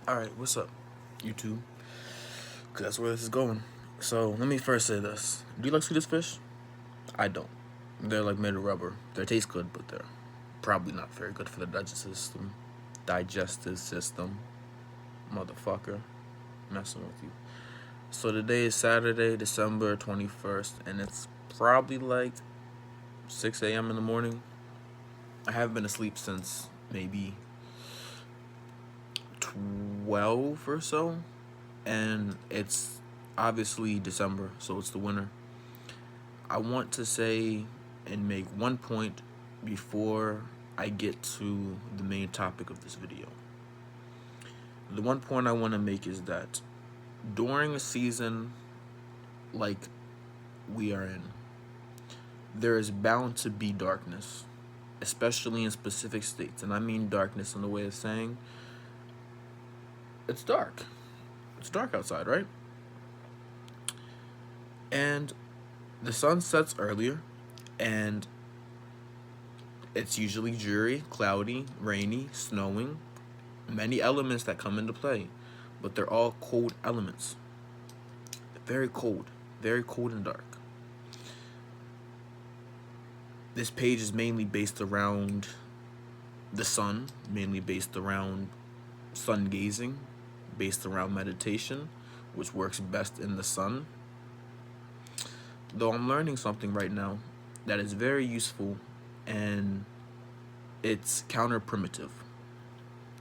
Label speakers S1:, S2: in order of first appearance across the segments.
S1: Alright, what's up, YouTube? Because that's where this is going. So, let me first say this. Do you like Swedish fish? I don't. They're like made of rubber. They taste good, but they're probably not very good for the digestive system. Digestive system. Motherfucker. Messing with you. So, today is Saturday, December 21st, and it's probably like 6 a.m. in the morning. I haven't been asleep since maybe 12 or so, and it's obviously December, so it's the winter. I want to say and make one point before I get to the main topic of this video. The one point I want to make is that during a season like we are in, there is bound to be darkness, especially in specific states. And I mean darkness in the way of saying it's dark. It's dark outside, right? And the sun sets earlier, and it's usually dreary, cloudy, rainy, snowing, many elements that come into play, but they're all cold elements. Very cold and dark. This page is mainly based around the sun, mainly based around sun gazing, based around meditation, which works best in the sun. Though I'm learning something right now that is very useful, and it's counter primitive.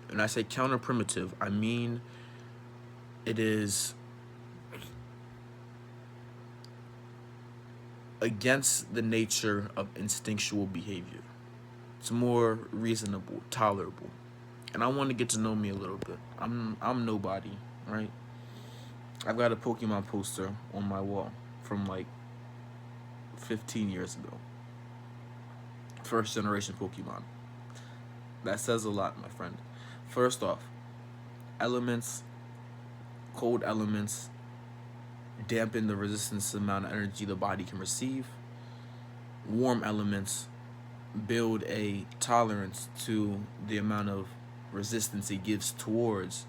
S1: When I say counter primitive, I mean it is against the nature of instinctual behavior. It's more reasonable, tolerable. And I want to get to know me a little bit. I'm nobody, right? I've got a Pokemon poster on my wall from like 15 years ago. First generation Pokemon. That says a lot, my friend. First off, elements, cold elements, dampen the resistance amount of energy the body can receive. Warm elements build a tolerance to the amount of resistance it gives towards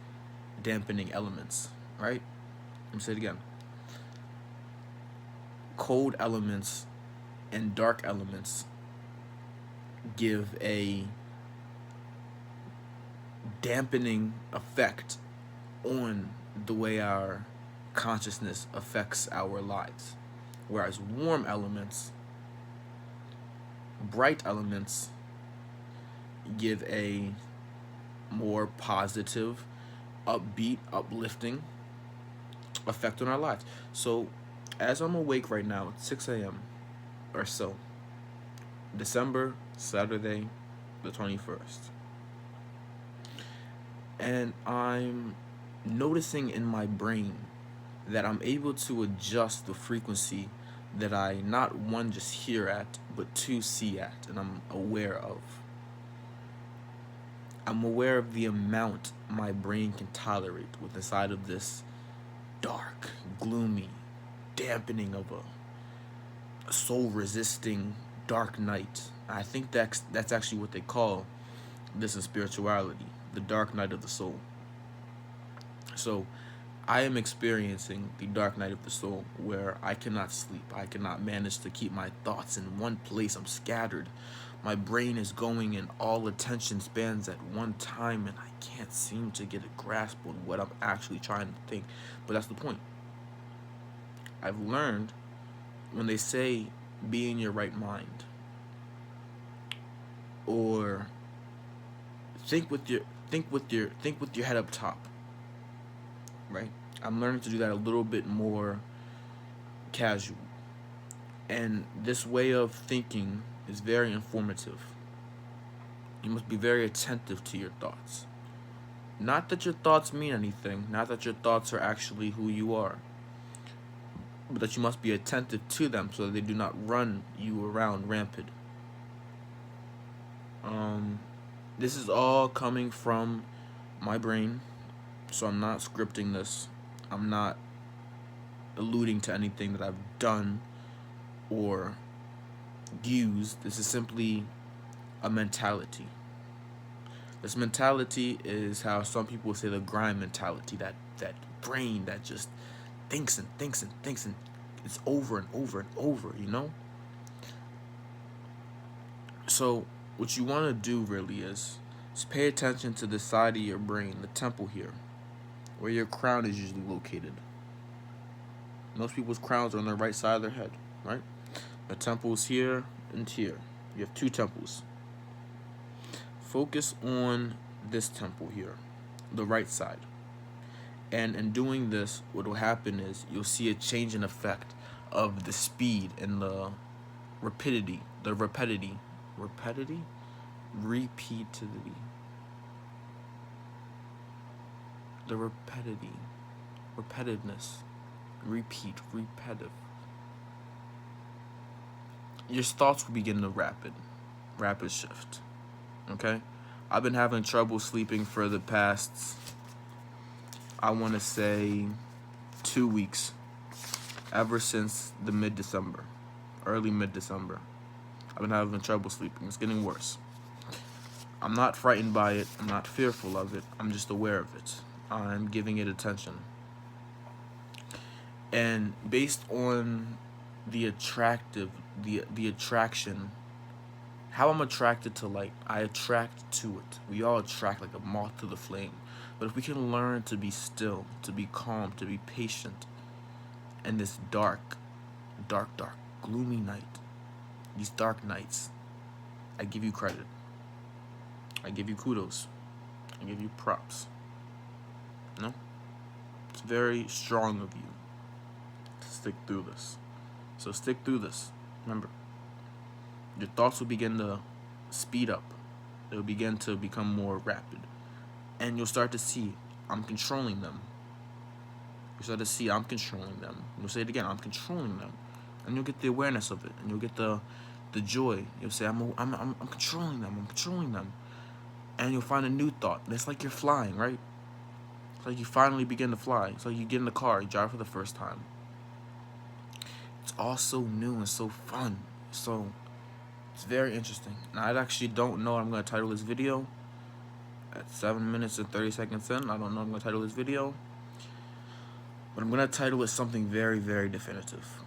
S1: dampening elements, right? Let me say it again. Cold elements and dark elements give a dampening effect on the way our consciousness affects our lives. Whereas warm elements, bright elements, give a more positive, upbeat, uplifting effect on our lives. So, as I'm awake right now, it's 6 a.m. or so, December, Saturday, the 21st. And I'm noticing in my brain that I'm able to adjust the frequency that I not one just hear at, but two see at, and I'm aware of. I'm aware of the amount my brain can tolerate with inside of this dark, gloomy, dampening of a soul-resisting dark night. I think that's actually what they call this in spirituality, the dark night of the soul. So, I am experiencing the dark night of the soul where I cannot sleep. I cannot manage to keep my thoughts in one place. I'm scattered. My brain is going in all attention spans at one time, and I can't seem to get a grasp on what I'm actually trying to think. But that's the point. I've learned when they say be in your right mind, or think with your head up top, right? I'm learning to do that a little bit more casual. And this way of thinking is very informative. You must be very attentive to your thoughts. Not that your thoughts mean anything, not that your thoughts are actually who you are, but that you must be attentive to them so that they do not run you around rampant. This is all coming from my brain, so I'm not scripting this. I'm not alluding to anything that I've done or used. This is simply a mentality. This mentality is how some people say the grind mentality, that brain that just thinks and thinks and thinks, and it's over and over and over, you know? So what you want to do really is pay attention to the side of your brain, the temple here, where your crown is usually located. Most people's crowns are on the right side of their head, right? The temple is here and here. You have two temples. Focus on this temple here, the right side. And in doing this, what will happen is you'll see a change in effect of the speed and the rapidity, repeatedity, the repetitiveness, repetitive. Your thoughts will begin to rapid shift. Okay? I've been having trouble sleeping for the past, I want to say, 2 weeks. Ever since the early mid-December. I've been having trouble sleeping. It's getting worse. I'm not frightened by it. I'm not fearful of it. I'm just aware of it. I'm giving it attention. And based on the attraction, how I'm attracted to light, I attract to it. We all attract like a moth to the flame. But if we can learn to be still, to be calm, to be patient in this dark, gloomy night, these dark nights, I give you credit. I give you kudos. I give you props. No? It's very strong of you to stick through this. So stick through this. Remember, your thoughts will begin to speed up. They'll begin to become more rapid. And you'll start to see, I'm controlling them. You start to see, I'm controlling them. You'll say it again, I'm controlling them. And you'll get the awareness of it. And you'll get the joy. You'll say, I'm controlling them. I'm controlling them. And you'll find a new thought. And it's like you're flying, right? It's like you finally begin to fly. It's like you get in the car, you drive for the first time. It's all so new and so fun. So it's very interesting. Now, I actually don't know what I'm going to title this video. At 7 minutes and 30 seconds in, I don't know what I'm going to title this video. But I'm going to title it something very, very definitive.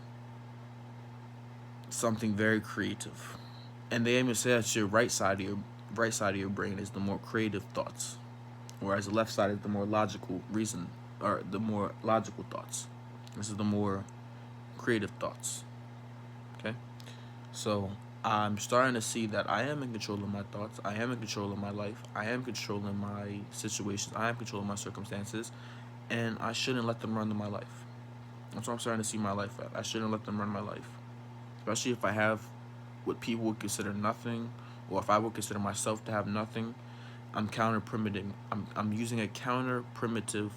S1: Something very creative. And they even say that your right side of your brain is the more creative thoughts, whereas the left side is the more logical thoughts. This is the more creative thoughts. Okay? So I'm starting to see that I am in control of my thoughts. I am in control of my life. I am controlling my situations. I am controlling my circumstances. And I shouldn't let them run my life. That's what I'm starting to see my life at. I shouldn't let them run my life. Especially if I have what people would consider nothing, or if I would consider myself to have nothing. I'm counter-primitive. I'm using a counter-primitive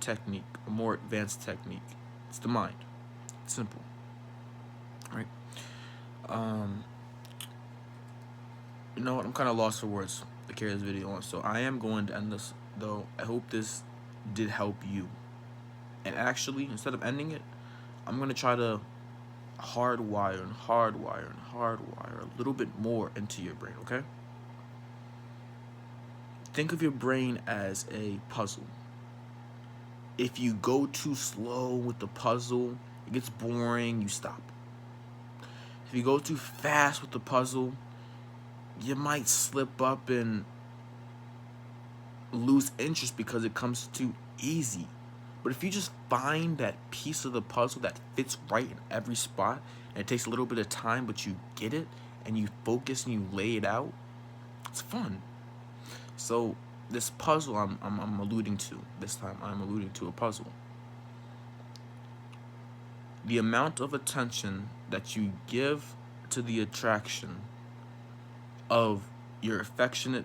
S1: technique, a more advanced technique. It's the mind. It's simple. Right? You know what? I'm kind of lost for words to carry this video on. So I am going to end this, though. I hope this did help you. And actually, instead of ending it, I'm going to try to hardwire a little bit more into your brain, okay? Think of your brain as a puzzle. If you go too slow with the puzzle, it gets boring, you stop. If you go too fast with the puzzle, you might slip up and lose interest because it comes too easy. But if you just find that piece of the puzzle that fits right in every spot, and it takes a little bit of time, but you get it, and you focus and you lay it out, it's fun. So this puzzle I'm alluding to, this time I'm alluding to a puzzle. The amount of attention that you give to the attraction of your affectionate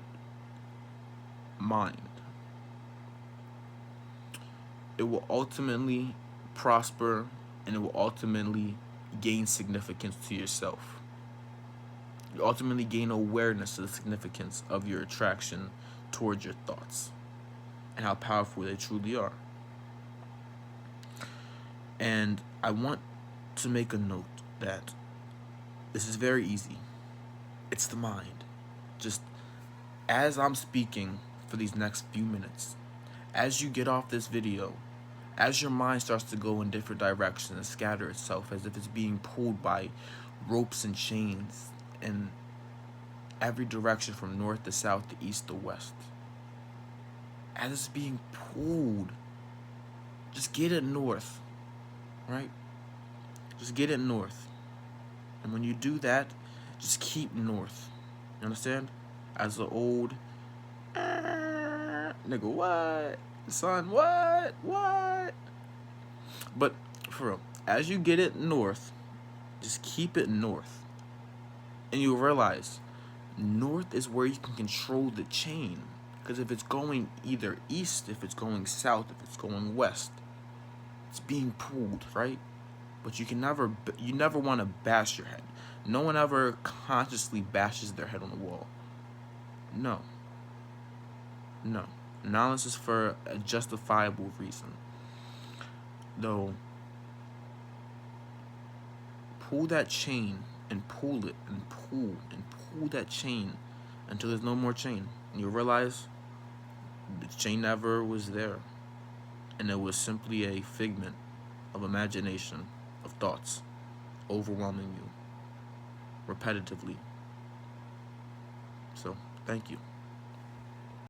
S1: mind, it will ultimately prosper, and it will ultimately gain significance to yourself. You ultimately gain awareness of the significance of your attraction towards your thoughts and how powerful they truly are. And I want to make a note that this is very easy. It's the mind. Just as I'm speaking for these next few minutes, as you get off this video, as your mind starts to go in different directions and scatter itself as if it's being pulled by ropes and chains in every direction from north to south to east to west, as it's being pulled, just get it north, right? Just get it north. And when you do that, just keep north. You understand? As the old nigga, what? Son, what? What? But for real, as you get it north, just keep it north. And you'll realize north is where you can control the chain. Because if it's going either east, if it's going south, if it's going west, it's being pulled, right? But you never want to bash your head. No one ever consciously bashes their head on the wall. No. Knowledge is for a justifiable reason. Though, pull that chain and pull it and pull that chain until there's no more chain. And you'll realize the chain never was there. And it was simply a figment of imagination, of thoughts, overwhelming you repetitively. So, thank you.